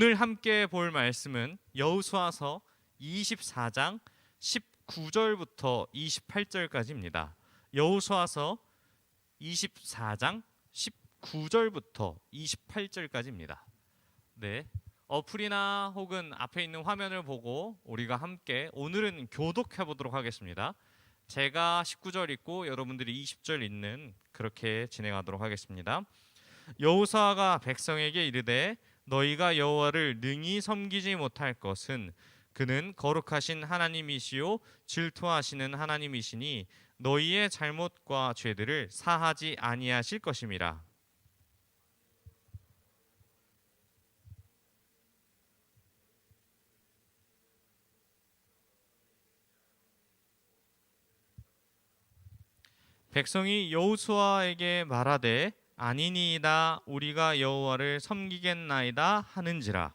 오늘 함께 볼 말씀은 여호수아서 24장 19절부터 28절까지입니다. 여호수아서 24장 19절부터 28절까지입니다. 네. 어플이나 혹은 앞에 있는 화면을 보고 우리가 함께 오늘은 교독해 보도록 하겠습니다. 제가 19절 읽고 여러분들이 20절 읽는 그렇게 진행하도록 하겠습니다. 여호수아가 백성에게 이르되 너희가 여호와를 능히 섬기지 못할 것은 그는 거룩하신 하나님이시요 질투하시는 하나님이시니 너희의 잘못과 죄들을 사하지 아니하실 것임이라. 백성이 여호수아에게 말하되 아니니이다 우리가 여호와를 섬기겠나이다 하는지라.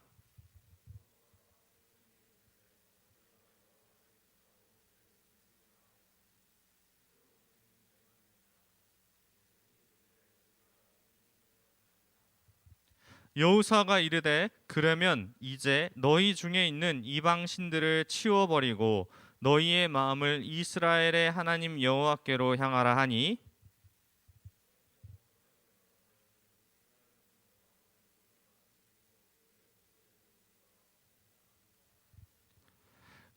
여호수아가 이르되 그러면 이제 너희 중에 있는 이방 신들을 치워버리고 너희의 마음을 이스라엘의 하나님 여호와께로 향하라 하니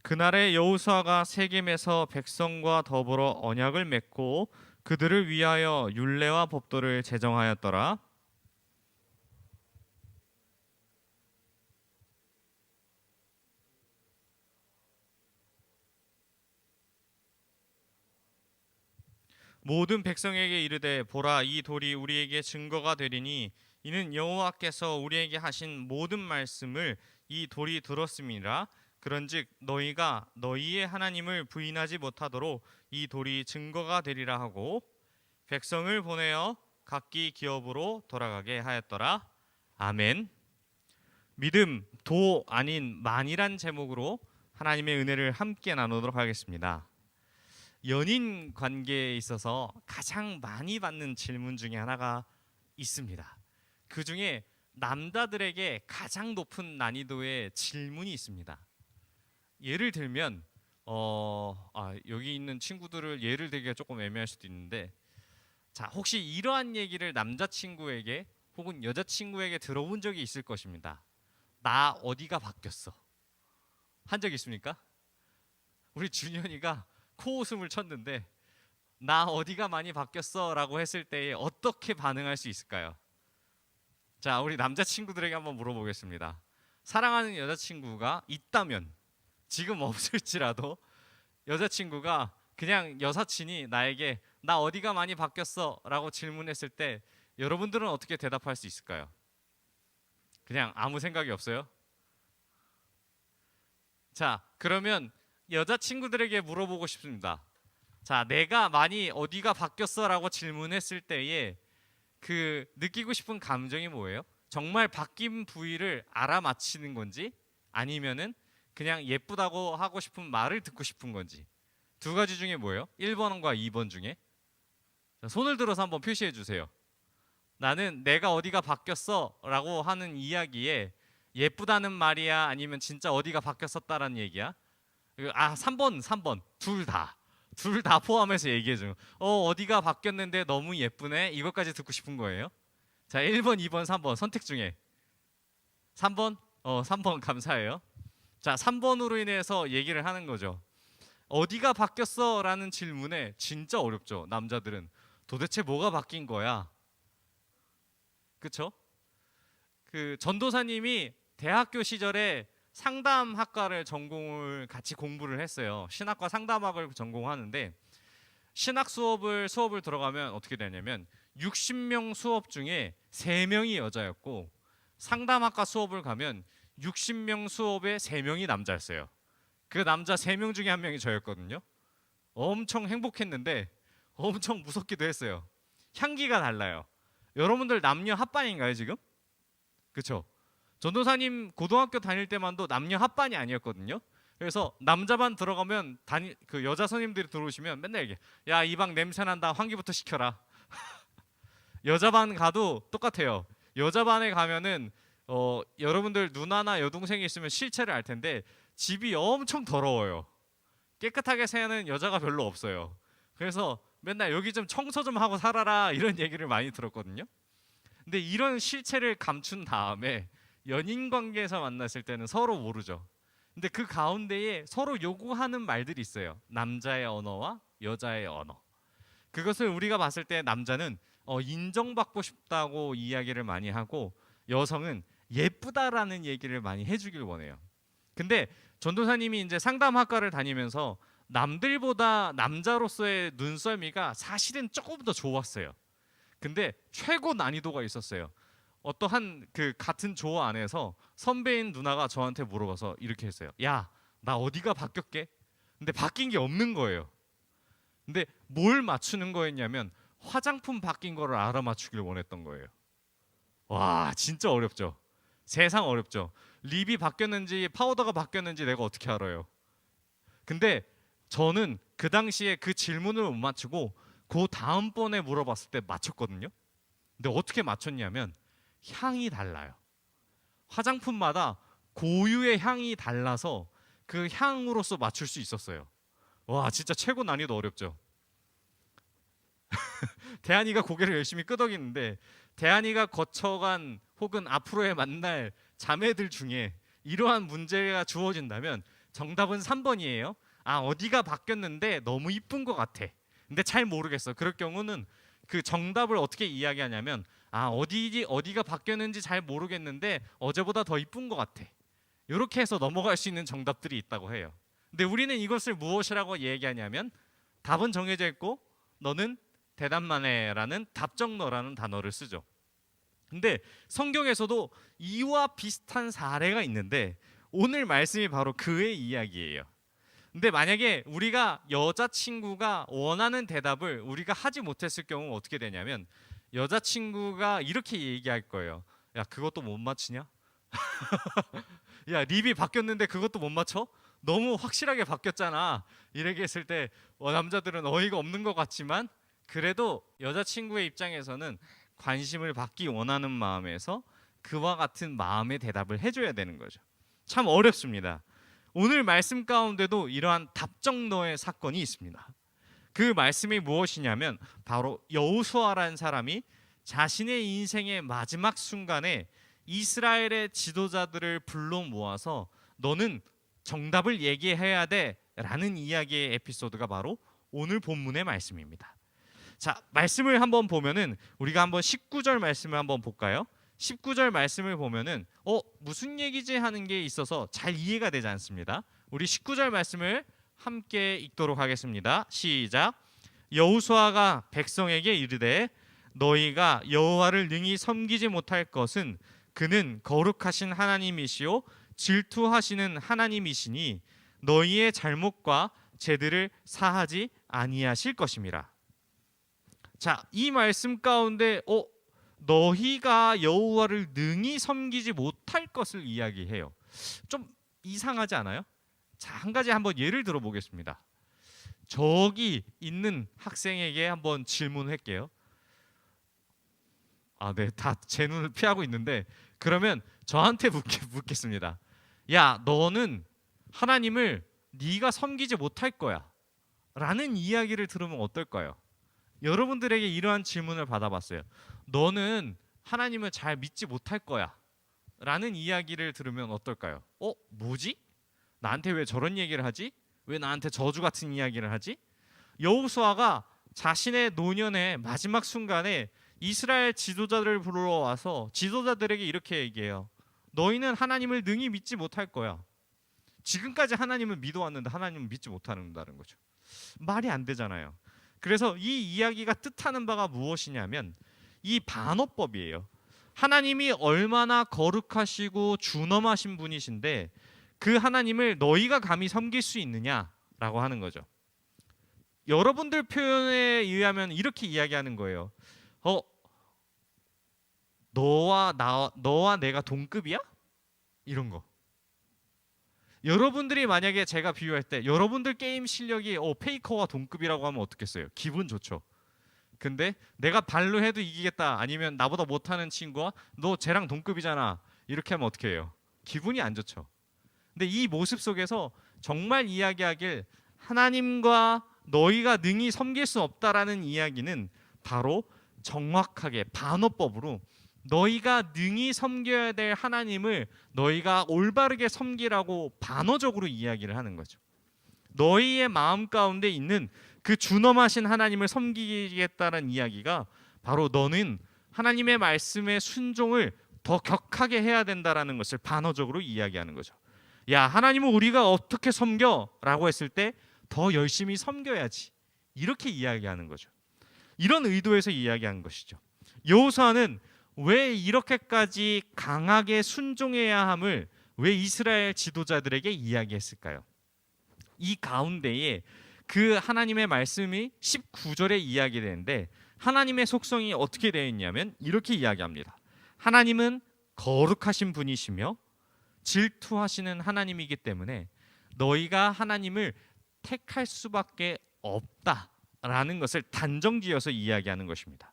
그날에 여호수아가 세겜에서 백성과 더불어 언약을 맺고 그들을 위하여 율례와 법도를 제정하였더라. 모든 백성에게 이르되 보라 이 돌이 우리에게 증거가 되리니 이는 여호와께서 우리에게 하신 모든 말씀을 이 돌이 들었음이라. 그런즉 너희가 너희의 하나님을 부인하지 못하도록 이 돌이 증거가 되리라 하고 백성을 보내어 각기 기업으로 돌아가게 하였더라. 아멘. 믿음 도 아닌 만이란 제목으로 하나님의 은혜를 함께 나누도록 하겠습니다. 연인 관계에 있어서 가장 많이 받는 질문 중에 하나가 있습니다. 그 중에 남자들에게 가장 높은 난이도의 질문이 있습니다. 예를 들면 여기 있는 친구들을 예를 들기가 조금 애매할 수도 있는데, 자 혹시 이러한 얘기를 남자친구에게 혹은 여자친구에게 들어본 적이 있을 것입니다. 나 어디가 바뀌었어? 한 적 있습니까? 우리 준현이가 코웃음을 쳤는데 나 어디가 많이 바뀌었어? 라고 했을 때에 어떻게 반응할 수 있을까요? 자 우리 남자친구들에게 한번 물어보겠습니다. 사랑하는 여자친구가 있다면, 지금 없을지라도 여자친구가 그냥 여사친이 나에게 나 어디가 많이 바뀌었어? 라고 질문했을 때 여러분들은 어떻게 대답할 수 있을까요? 그냥 아무 생각이 없어요? 자 그러면 여자친구들에게 물어보고 싶습니다. 자 내가 많이 어디가 바뀌었어? 라고 질문했을 때에 그 느끼고 싶은 감정이 뭐예요? 정말 바뀐 부위를 알아맞히는 건지 아니면은 그냥 예쁘다고 하고 싶은 말을 듣고 싶은 건지. 두 가지 중에 뭐예요? 1번과 2번 중에. 자, 손을 들어서 한번 표시해 주세요. 나는 내가 어디가 바뀌었어 라고 하는 이야기에 예쁘다는 말이야 아니면 진짜 어디가 바뀌었었다라는 얘기야? 3번 둘 다 포함해서 얘기해 줘. 어디가 바뀌었는데 너무 예쁘네 이것까지 듣고 싶은 거예요. 자 1번 2번 3번 선택 중에 3번? 3번 감사해요. 자 3번으로 인해서 얘기를 하는 거죠. 어디가 바뀌었어? 라는 질문에 진짜 어렵죠. 남자들은 도대체 뭐가 바뀐 거야? 그쵸? 그 전도사님이 대학교 시절에 상담학과를 전공을 같이 공부를 했어요. 신학과 상담학을 전공하는데 수업을 들어가면 어떻게 되냐면 60명 수업 중에 3명이 여자였고 상담학과 수업을 가면 60명 수업에 3명이 남자였어요. 그 남자 3명 중에 1명이 저였거든요. 엄청 행복했는데 엄청 무섭기도 했어요. 향기가 달라요. 여러분들 남녀 합반인가요 지금? 그쵸? 전도사님 고등학교 다닐 때만도 남녀 합반이 아니었거든요. 그래서 남자반 들어가면 그 여자 선생님들이 들어오시면 맨날 얘기해. 야, 이 방 냄새 난다. 환기부터 시켜라. 여자반 가도 똑같아요. 여자반에 가면은 여러분들 누나나 여동생이 있으면 실체를 알 텐데 집이 엄청 더러워요. 깨끗하게 사는 여자가 별로 없어요. 그래서 맨날 여기 좀 청소 좀 하고 살아라 이런 얘기를 많이 들었거든요. 근데 이런 실체를 감춘 다음에 연인 관계에서 만났을 때는 서로 모르죠. 근데 그 가운데에 서로 요구하는 말들이 있어요. 남자의 언어와 여자의 언어. 그것을 우리가 봤을 때 남자는 인정받고 싶다고 이야기를 많이 하고 여성은 예쁘다라는 얘기를 많이 해주길 원해요. 근데 전도사님이 이제 상담학과를 다니면서 남들보다 남자로서의 눈썰미가 사실은 조금 더 좋았어요. 근데 최고 난이도가 있었어요. 어떠한 그 같은 조 안에서 선배인 누나가 저한테 물어봐서 이렇게 했어요. 야, 나 어디가 바뀌었게? 근데 바뀐 게 없는 거예요. 근데 뭘 맞추는 거였냐면 화장품 바뀐 거를 알아맞추길 원했던 거예요. 와, 진짜 어렵죠. 세상 어렵죠. 립이 바뀌었는지 파우더가 바뀌었는지 내가 어떻게 알아요? 근데 저는 그 당시에 그 질문을 못 맞추고 그 다음번에 물어봤을 때 맞췄거든요. 근데 어떻게 맞췄냐면 향이 달라요. 화장품마다 고유의 향이 달라서 그 향으로서 맞출 수 있었어요. 와, 진짜 최고 난이도 어렵죠. 대한이가 고개를 열심히 끄덕이는데 대한이가 거쳐간 혹은 앞으로의 만날 자매들 중에 이러한 문제가 주어진다면 정답은 3번이에요. 아, 어디가 바뀌었는데 너무 이쁜 것 같아. 근데 잘 모르겠어. 그럴 경우는 그 정답을 어떻게 이야기하냐면 아, 어디가 바뀌었는지 잘 모르겠는데 어제보다 더 이쁜 것 같아. 이렇게 해서 넘어갈 수 있는 정답들이 있다고 해요. 근데 우리는 이것을 무엇이라고 얘기하냐면 답은 정해져 있고 너는 대답만 해라는 답정너라는 단어를 쓰죠. 근데 성경에서도 이와 비슷한 사례가 있는데 오늘 말씀이 바로 그의 이야기예요. 근데 만약에 우리가 여자친구가 원하는 대답을 우리가 하지 못했을 경우 어떻게 되냐면 여자친구가 이렇게 얘기할 거예요. 야, 그것도 못 맞히냐? 야, 립이 바뀌었는데 그것도 못 맞춰? 너무 확실하게 바뀌었잖아. 이렇게 했을 때 남자들은 어이가 없는 것 같지만 그래도 여자친구의 입장에서는 관심을 받기 원하는 마음에서 그와 같은 마음의 대답을 해줘야 되는 거죠. 참 어렵습니다. 오늘 말씀 가운데도 이러한 답정너의 사건이 있습니다. 그 말씀이 무엇이냐면 바로 여호수아라는 사람이 자신의 인생의 마지막 순간에 이스라엘의 지도자들을 불러 모아서 너는 정답을 얘기해야 돼 라는 이야기의 에피소드가 바로 오늘 본문의 말씀입니다. 자, 말씀을 한번 보면은 우리가 한번 19절 말씀을 한번 볼까요? 19절 말씀을 보면은 무슨 얘기지 하는 게 있어서 잘 이해가 되지 않습니다. 우리 19절 말씀을 함께 읽도록 하겠습니다. 시작. 여호수아가 백성에게 이르되 너희가 여호와를 능히 섬기지 못할 것은 그는 거룩하신 하나님이시요 질투하시는 하나님이시니 너희의 잘못과 죄들을 사하지 아니하실 것임이라. 자, 이 말씀 가운데 너희가 여호와를 능히 섬기지 못할 것을 이야기해요. 좀 이상하지 않아요? 자, 한 가지 한번 예를 들어 보겠습니다. 저기 있는 학생에게 한번 질문할게요. 아, 네, 다 제 눈을 피하고 있는데 그러면 저한테 묻겠습니다. 야, 너는 하나님을 네가 섬기지 못할 거야 라는 이야기를 들으면 어떨까요? 여러분들에게 이러한 질문을 받아봤어요. 너는 하나님을 잘 믿지 못할 거야 라는 이야기를 들으면 어떨까요? 뭐지? 나한테 왜 저런 얘기를 하지? 왜 나한테 저주 같은 이야기를 하지? 여호수아가 자신의 노년의 마지막 순간에 이스라엘 지도자들을 불러와서 지도자들에게 이렇게 얘기해요. 너희는 하나님을 능히 믿지 못할 거야. 지금까지 하나님을 믿어왔는데 하나님을 믿지 못한다는 거죠. 말이 안 되잖아요. 그래서 이 이야기가 뜻하는 바가 무엇이냐면 이 반어법이에요. 하나님이 얼마나 거룩하시고 준엄하신 분이신데 그 하나님을 너희가 감히 섬길 수 있느냐라고 하는 거죠. 여러분들 표현에 의하면 이렇게 이야기하는 거예요. 너와 내가 동급이야? 이런 거. 여러분들이 만약에 제가 비유할 때 여러분들 게임 실력이 페이커와 동급이라고 하면 어떻겠어요? 기분 좋죠. 근데 내가 발로 해도 이기겠다 아니면 나보다 못하는 친구와 너 쟤랑 동급이잖아 이렇게 하면 어떻게 해요? 기분이 안 좋죠. 근데 이 모습 속에서 정말 이야기하길 하나님과 너희가 능히 섬길 수 없다라는 이야기는 바로 정확하게 반어법으로 너희가 능히 섬겨야 될 하나님을 너희가 올바르게 섬기라고 반어적으로 이야기를 하는 거죠. 너희의 마음 가운데 있는 그 준엄하신 하나님을 섬기겠다는 이야기가 바로 너는 하나님의 말씀의 순종을 더 격하게 해야 된다라는 것을 반어적으로 이야기하는 거죠. 야, 하나님은 우리가 어떻게 섬겨? 라고 했을 때 더 열심히 섬겨야지. 이렇게 이야기하는 거죠. 이런 의도에서 이야기한 것이죠. 여호수아는 왜 이렇게까지 강하게 순종해야 함을 왜 이스라엘 지도자들에게 이야기했을까요? 이 가운데에 그 하나님의 말씀이 19절에 이야기되는데 하나님의 속성이 어떻게 되어 있냐면 이렇게 이야기합니다. 하나님은 거룩하신 분이시며 질투하시는 하나님이기 때문에 너희가 하나님을 택할 수밖에 없다라는 것을 단정지어서 이야기하는 것입니다.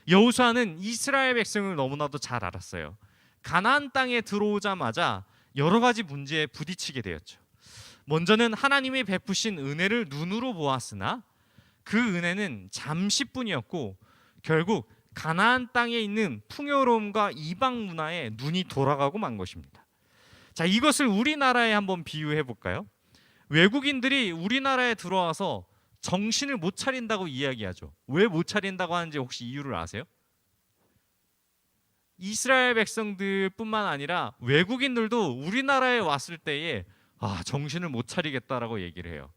여호수아는 이스라엘 백성을 너무나도 잘 알았어요. 가나안 땅에 들어오자마자 여러 가지 문제에 부딪히게 되었죠. 먼저는 하나님이 베푸신 은혜를 눈으로 보았으나 그 은혜는 잠시뿐이었고 결국 가나안 땅에 있는 풍요로움과 이방 문화에 눈이 돌아가고 만 것입니다. 자, 이것을 우리나라에 한번 비유해 볼까요? 외국인들이 우리나라에 들어와서 정신을 못 차린다고 이야기하죠. 왜 못 차린다고 하는지 혹시 이유를 아세요? 이스라엘 백성들뿐만 아니라 외국인들도 우리나라에 왔을 때에 정신을 못 차리겠다라고 얘기를 해요.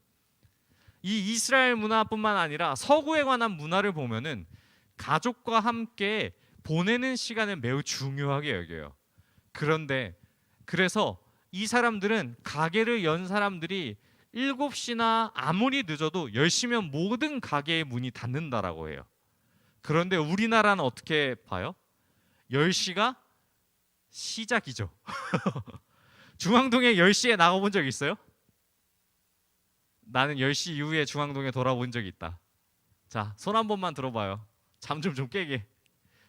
이 이스라엘 문화뿐만 아니라 서구에 관한 문화를 보면은 가족과 함께 보내는 시간을 매우 중요하게 여겨요. 그래서 이 사람들은 가게를 연 사람들이 7시나 아무리 늦어도 10시면 모든 가게의 문이 닫는다라고 해요. 그런데 우리나라는 어떻게 봐요? 10시가 시작이죠. 중앙동에 10시에 나가본 적 있어요? 나는 10시 이후에 중앙동에 돌아본 적이 있다. 자, 손 한 번만 들어봐요. 잠 좀 깨게.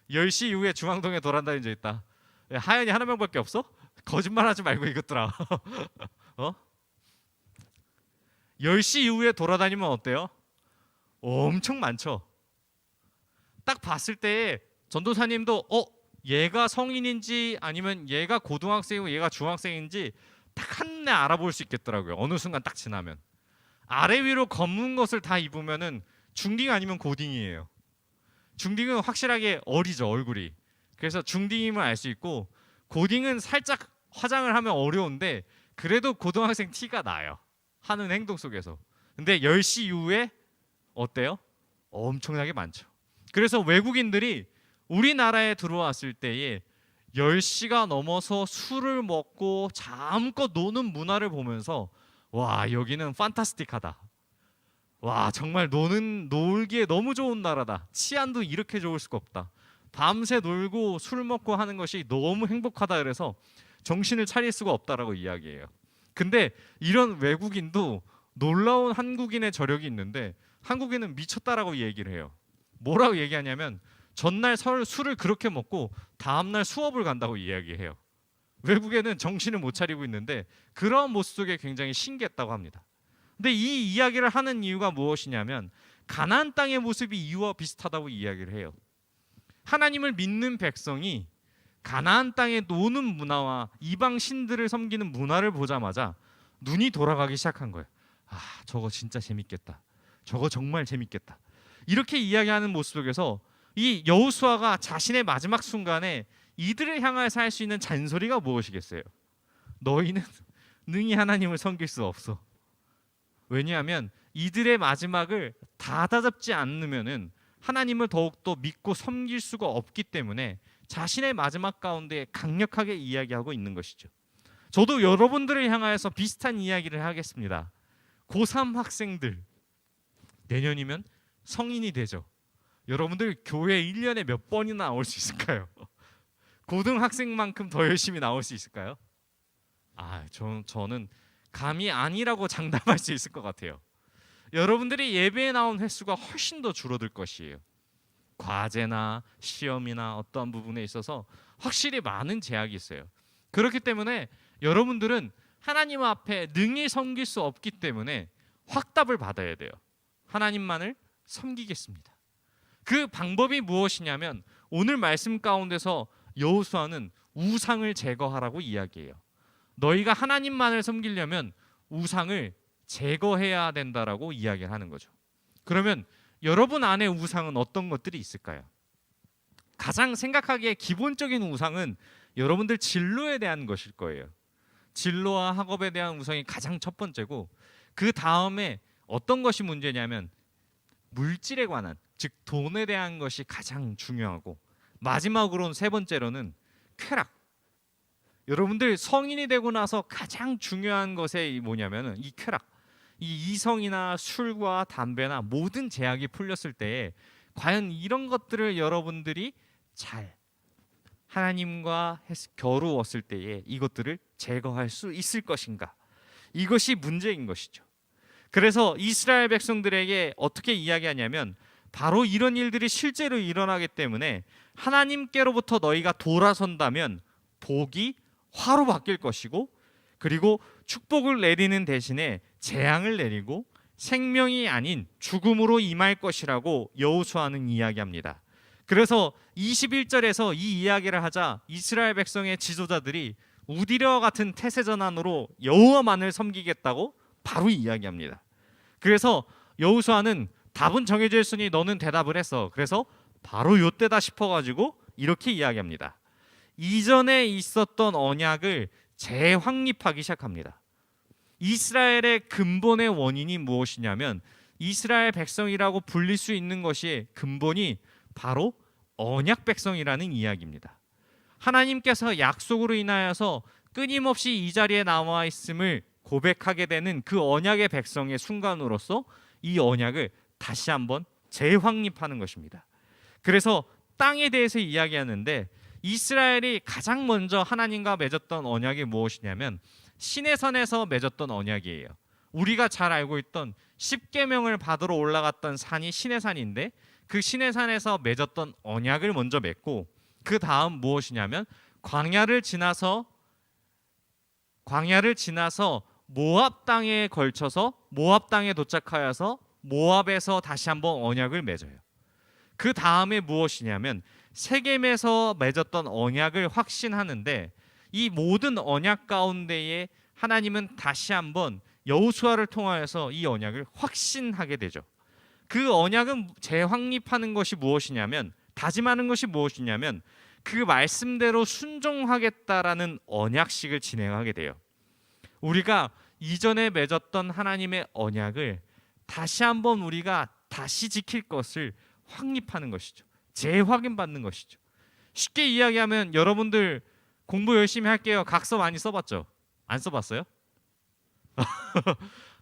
10시 이후에 중앙동에 돌아다닌 적 있다. 하연이 하나명밖에 없어? 거짓말하지 말고 이것들아. 10시 이후에 돌아다니면 어때요? 엄청 많죠. 딱 봤을 때 전도사님도 얘가 성인인지 아니면 얘가 고등학생이고 얘가 중학생인지 딱 한눈에 알아볼 수 있겠더라고요. 어느 순간 딱 지나면. 아래 위로 검은 것을 다 입으면은 중딩 아니면 고딩이에요. 중딩은 확실하게 어리죠, 얼굴이. 그래서 중딩임을 알 수 있고 고딩은 살짝 화장을 하면 어려운데 그래도 고등학생 티가 나요. 하는 행동 속에서. 근데 10시 이후에 어때요? 엄청나게 많죠. 그래서 외국인들이 우리나라에 들어왔을 때에 10시가 넘어서 술을 먹고 잠껏 노는 문화를 보면서 와, 여기는 판타스틱하다. 와, 정말 놀기에 너무 좋은 나라다. 치안도 이렇게 좋을 수가 없다. 밤새 놀고 술 먹고 하는 것이 너무 행복하다. 그래서 정신을 차릴 수가 없다라고 이야기해요. 근데 이런 외국인도 놀라운 한국인의 저력이 있는데 한국인은 미쳤다라고 얘기를 해요. 뭐라고 얘기하냐면 전날 술을 그렇게 먹고 다음날 수업을 간다고 이야기해요. 외국에는 정신을 못 차리고 있는데 그런 모습 속에 굉장히 신기했다고 합니다. 근데 이 이야기를 하는 이유가 무엇이냐면 가나안 땅의 모습이 이와 비슷하다고 이야기를 해요. 하나님을 믿는 백성이 가나안 땅에 노는 문화와 이방 신들을 섬기는 문화를 보자마자 눈이 돌아가기 시작한 거예요. 저거 진짜 재밌겠다. 저거 정말 재밌겠다. 이렇게 이야기하는 모습 속에서 이 여호수아가 자신의 마지막 순간에 이들을 향해서 할 수 있는 잔소리가 무엇이겠어요? 너희는 능히 하나님을 섬길 수 없어. 왜냐하면 이들의 마지막을 다잡지 않으면은 하나님을 더욱더 믿고 섬길 수가 없기 때문에 자신의 마지막 가운데 강력하게 이야기하고 있는 것이죠. 저도 여러분들을 향하여서 비슷한 이야기를 하겠습니다. 고3 학생들 내년이면 성인이 되죠. 여러분들 교회 1년에 몇 번이나 나올 수 있을까요? 고등학생만큼 더 열심히 나올 수 있을까요? 저는 감이 아니라고 장담할 수 있을 것 같아요. 여러분들이 예배에 나온 횟수가 훨씬 더 줄어들 것이에요. 과제나 시험이나 어떠한 부분에 있어서 확실히 많은 제약이 있어요. 그렇기 때문에 여러분들은 하나님 앞에 능히 섬길 수 없기 때문에 확답을 받아야 돼요. 하나님만을 섬기겠습니다. 그 방법이 무엇이냐면 오늘 말씀 가운데서 여호수아는 우상을 제거하라고 이야기해요. 너희가 하나님만을 섬기려면 우상을 제거해야 된다라고 이야기를 하는 거죠. 그러면 여러분 안에 우상은 어떤 것들이 있을까요? 가장 생각하기에 기본적인 우상은 여러분들 진로에 대한 것일 거예요. 진로와 학업에 대한 우상이 가장 첫 번째고, 그 다음에 어떤 것이 문제냐면 물질에 관한, 즉 돈에 대한 것이 가장 중요하고, 마지막으로는 세 번째로는 쾌락. 여러분들 성인이 되고 나서 가장 중요한 것이 뭐냐면은 이 쾌락. 이 이성이나 술과 담배나 모든 제약이 풀렸을 때에 과연 이런 것들을 여러분들이 잘 하나님과 겨루었을 때에 이것들을 제거할 수 있을 것인가? 이것이 문제인 것이죠. 그래서 이스라엘 백성들에게 어떻게 이야기하냐면 바로 이런 일들이 실제로 일어나기 때문에 하나님께로부터 너희가 돌아선다면 복이 화로 바뀔 것이고, 그리고 축복을 내리는 대신에 재앙을 내리고 생명이 아닌 죽음으로 임할 것이라고 여호수아는 이야기합니다. 그래서 21절에서 이 이야기를 하자 이스라엘 백성의 지도자들이 우디랴와 같은 태세전환으로 여호와만을 섬기겠다고 바로 이야기합니다. 그래서 여호수아는 답은 정해져 있으니 너는 대답을 했어. 그래서 바로 요때다 싶어가지고 이렇게 이야기합니다. 이전에 있었던 언약을 재확립하기 시작합니다. 이스라엘의 근본의 원인이 무엇이냐면 이스라엘 백성이라고 불릴 수 있는 것이 근본이 바로 언약 백성이라는 이야기입니다. 하나님께서 약속으로 인하여서 끊임없이 이 자리에 나와 있음을 고백하게 되는 그 언약의 백성의 순간으로서 이 언약을 다시 한번 재확립하는 것입니다. 그래서 땅에 대해서 이야기하는데 이스라엘이 가장 먼저 하나님과 맺었던 언약이 무엇이냐면 시내산에서 맺었던 언약이에요. 우리가 잘 알고 있던 십계명을 받으러 올라갔던 산이 시내산인데 그 시내산에서 맺었던 언약을 먼저 맺고, 그 다음 무엇이냐면 광야를 지나서 모압 땅에 걸쳐서 모압 땅에 도착하여서 모압에서 다시 한번 언약을 맺어요. 그 다음에 무엇이냐면 세겜에서 맺었던 언약을 확신하는데, 이 모든 언약 가운데에 하나님은 다시 한번 여호수아를 통하여서 이 언약을 확신하게 되죠. 그 언약은 재확립하는 것이 무엇이냐면, 다짐하는 것이 무엇이냐면 그 말씀대로 순종하겠다라는 언약식을 진행하게 돼요. 우리가 이전에 맺었던 하나님의 언약을 다시 한번 우리가 다시 지킬 것을 확립하는 것이죠. 재확인받는 것이죠. 쉽게 이야기하면 여러분들 공부 열심히 할게요. 각서 많이 써봤죠? 안 써봤어요?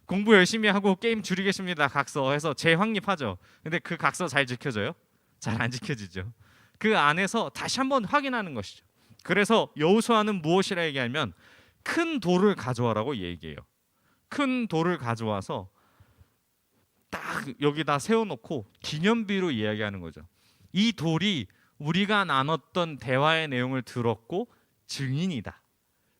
공부 열심히 하고 게임 줄이겠습니다. 각서 해서 재확립하죠. 근데 그 각서 잘 지켜져요? 잘 안 지켜지죠. 그 안에서 다시 한번 확인하는 것이죠. 그래서 여호수아는 무엇이라 얘기하면 큰 돌을 가져와라고 얘기해요. 큰 돌을 가져와서 딱 여기다 세워놓고 기념비로 이야기하는 거죠. 이 돌이 우리가 나눴던 대화의 내용을 들었고 증인이다.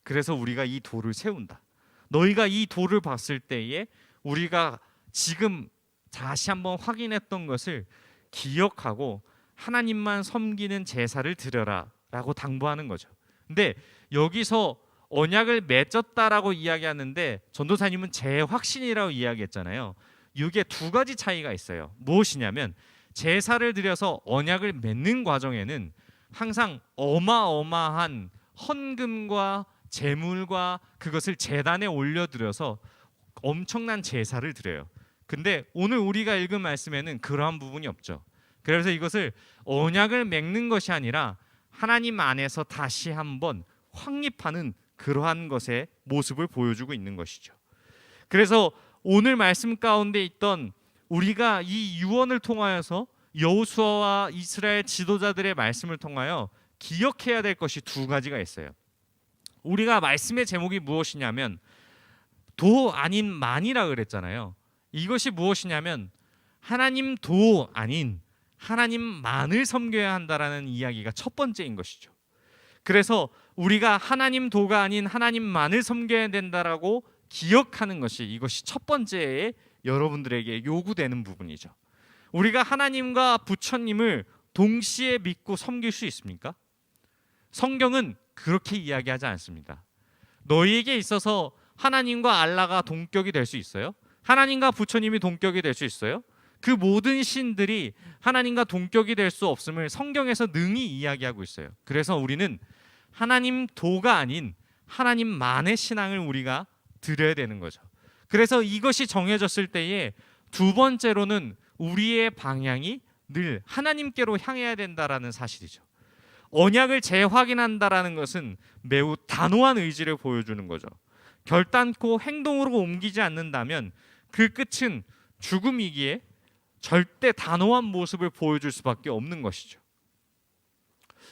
그래서 우리가 이 돌을 세운다. 너희가 이 돌을 봤을 때에 우리가 지금 다시 한번 확인했던 것을 기억하고 하나님만 섬기는 제사를 드려라 라고 당부하는 거죠. 근데 여기서 언약을 맺었다라고 이야기하는데 전도사님은 재확신이라고 이야기했잖아요. 이게 두 가지 차이가 있어요. 무엇이냐면 제사를 드려서 언약을 맺는 과정에는 항상 어마어마한 헌금과 제물과 그것을 제단에 올려드려서 엄청난 제사를 드려요. 근데 오늘 우리가 읽은 말씀에는 그러한 부분이 없죠. 그래서 이것을 언약을 맺는 것이 아니라 하나님 안에서 다시 한번 확립하는 그러한 것의 모습을 보여주고 있는 것이죠. 그래서 오늘 말씀 가운데 있던 우리가 이 유언을 통하여서 여호수아와 이스라엘 지도자들의 말씀을 통하여 기억해야 될 것이 두 가지가 있어요. 우리가 말씀의 제목이 무엇이냐면 도 아닌 만이라 그랬잖아요. 이것이 무엇이냐면 하나님 도 아닌 하나님만을 섬겨야 한다라는 이야기가 첫 번째인 것이죠. 그래서 우리가 하나님 도가 아닌 하나님만을 섬겨야 된다라고 기억하는 것이, 이것이 첫 번째에 여러분들에게 요구되는 부분이죠. 우리가 하나님과 부처님을 동시에 믿고 섬길 수 있습니까? 성경은 그렇게 이야기하지 않습니다. 너희에게 있어서 하나님과 알라가 동격이 될 수 있어요? 하나님과 부처님이 동격이 될 수 있어요? 그 모든 신들이 하나님과 동격이 될 수 없음을 성경에서 능히 이야기하고 있어요. 그래서 우리는 하나님 도가 아닌 하나님만의 신앙을 우리가 드려야 되는 거죠. 그래서 이것이 정해졌을 때에 두 번째로는 우리의 방향이 늘 하나님께로 향해야 된다라는 사실이죠. 언약을 재확인한다라는 것은 매우 단호한 의지를 보여주는 거죠. 결단코 행동으로 옮기지 않는다면 그 끝은 죽음이기에 절대 단호한 모습을 보여줄 수밖에 없는 것이죠.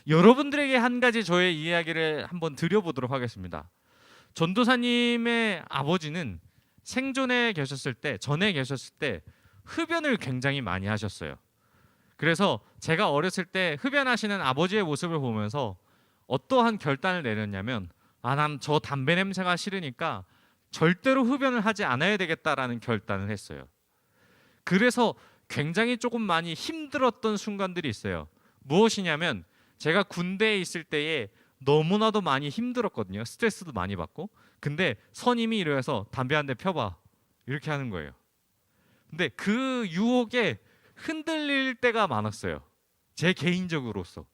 여러분들에게 한 가지 저의 이야기를 한번 드려보도록 하겠습니다. 전도사님의 아버지는 생전에 계셨을 때, 전에 계셨을 때 흡연을 굉장히 많이 하셨어요. 그래서 제가 어렸을 때 흡연하시는 아버지의 모습을 보면서 어떠한 결단을 내렸냐면, 난 저 담배 냄새가 싫으니까 절대로 흡연을 하지 않아야 되겠다라는 결단을 했어요. 그래서 굉장히 조금 많이 힘들었던 순간들이 있어요. 무엇이냐면, 제가 군대에 있을 때에 너무나도 많이 힘들었거든요. 스트레스도 많이 받고. 근데 선임이 이래서 담배 한 대 펴봐, 이렇게 하는 거예요. 근데 그 유혹에 흔들릴 때가 많았어요, 제 개인적으로서.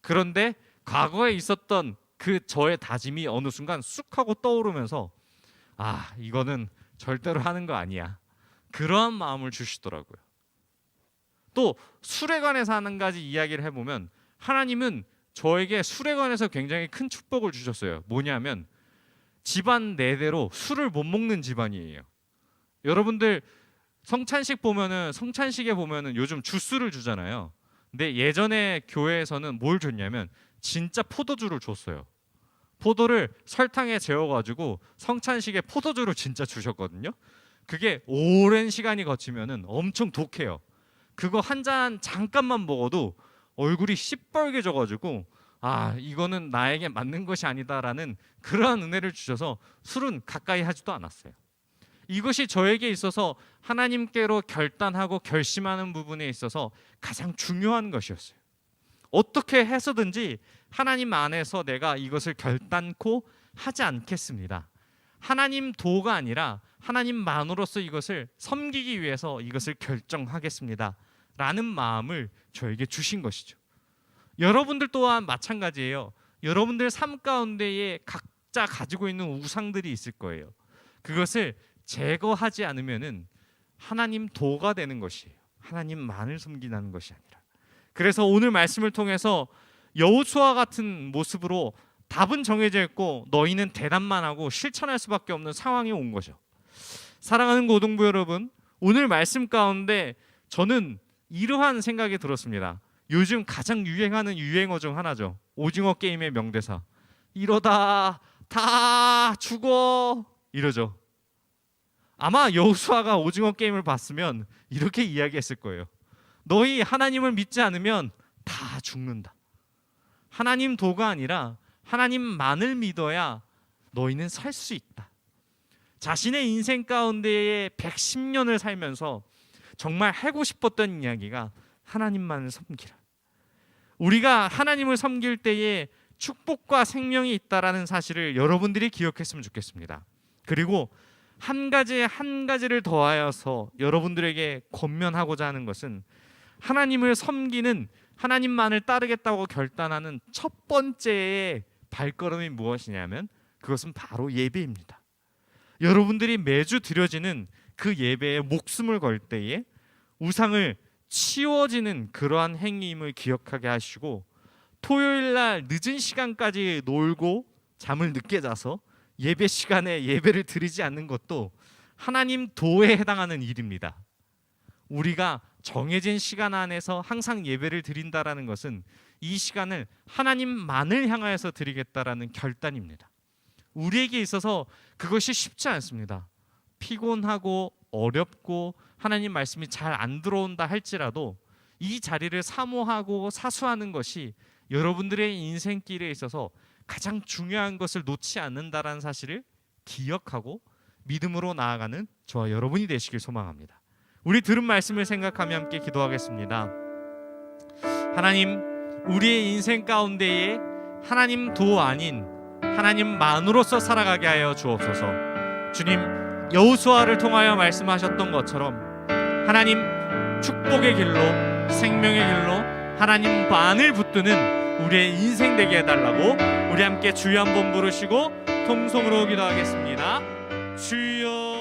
그런데 과거에 있었던 그 저의 다짐이 어느 순간 쑥 하고 떠오르면서 이거는 절대로 하는 거 아니야, 그러한 마음을 주시더라고요. 또 술에 관해서 한 가지 이야기를 해보면, 하나님은 저에게 술에 관해서 굉장히 큰 축복을 주셨어요. 뭐냐면 집안 내대로 술을 못 먹는 집안이에요. 여러분들 성찬식에 보면은 요즘 주스를 주잖아요. 근데 예전에 교회에서는 뭘 줬냐면 진짜 포도주를 줬어요. 포도를 설탕에 재워가지고 성찬식에 포도주를 진짜 주셨거든요. 그게 오랜 시간이 거치면은 엄청 독해요. 그거 한 잔 잠깐만 먹어도 얼굴이 시뻘개져가지고 이거는 나에게 맞는 것이 아니다라는 그러한 은혜를 주셔서 술은 가까이 하지도 않았어요. 이것이 저에게 있어서 하나님께로 결단하고 결심하는 부분에 있어서 가장 중요한 것이었어요. 어떻게 해서든지 하나님 안에서 내가 이것을 결단코 하지 않겠습니다. 하나님 도가 아니라 하나님만으로서 이것을 섬기기 위해서 이것을 결정하겠습니다 라는 마음을 저에게 주신 것이죠. 여러분들 또한 마찬가지예요. 여러분들 삶 가운데에 각자 가지고 있는 우상들이 있을 거예요. 그것을 제거하지 않으면은 하나님 도가 되는 것이에요. 하나님만을 섬기는 것이 아니라. 그래서 오늘 말씀을 통해서 여호수아 같은 모습으로 답은 정해져 있고 너희는 대답만 하고 실천할 수밖에 없는 상황이 온 거죠. 사랑하는 고등부 여러분, 오늘 말씀 가운데 저는 이러한 생각이 들었습니다. 요즘 가장 유행하는 유행어 중 하나죠. 오징어 게임의 명대사. 이러다 다 죽어, 이러죠. 아마 여호수아가 오징어 게임을 봤으면 이렇게 이야기했을 거예요. 너희 하나님을 믿지 않으면 다 죽는다. 하나님 도가 아니라 하나님만을 믿어야 너희는 살 수 있다. 자신의 인생 가운데에 110년을 살면서 정말 하고 싶었던 이야기가 하나님만을 섬기라. 우리가 하나님을 섬길 때에 축복과 생명이 있다라는 사실을 여러분들이 기억했으면 좋겠습니다. 그리고 한 가지를 더하여서 여러분들에게 권면하고자 하는 것은, 하나님을 섬기는, 하나님만을 따르겠다고 결단하는 첫 번째의 발걸음이 무엇이냐면 그것은 바로 예배입니다. 여러분들이 매주 드려지는 그 예배에 목숨을 걸 때에 우상을 치워지는 그러한 행위임을 기억하게 하시고, 토요일 날 늦은 시간까지 놀고 잠을 늦게 자서 예배 시간에 예배를 드리지 않는 것도 하나님 도에 해당하는 일입니다. 우리가 정해진 시간 안에서 항상 예배를 드린다라는 것은 이 시간을 하나님만을 향하여서 드리겠다라는 결단입니다. 우리에게 있어서 그것이 쉽지 않습니다. 피곤하고 어렵고 하나님 말씀이 잘 안 들어온다 할지라도 이 자리를 사모하고 사수하는 것이 여러분들의 인생길에 있어서 가장 중요한 것을 놓지 않는다라는 사실을 기억하고 믿음으로 나아가는 저와 여러분이 되시길 소망합니다. 우리 들은 말씀을 생각하며 함께 기도하겠습니다. 하나님, 우리의 인생 가운데에 하나님도 아닌 하나님만으로서 살아가게 하여 주옵소서. 주님, 여호수아를 통하여 말씀하셨던 것처럼 하나님 축복의 길로, 생명의 길로 하나님만을 붙드는 우리의 인생 되게 해달라고 우리 함께 주여 한번 부르시고 통성으로 기도하겠습니다. 주여.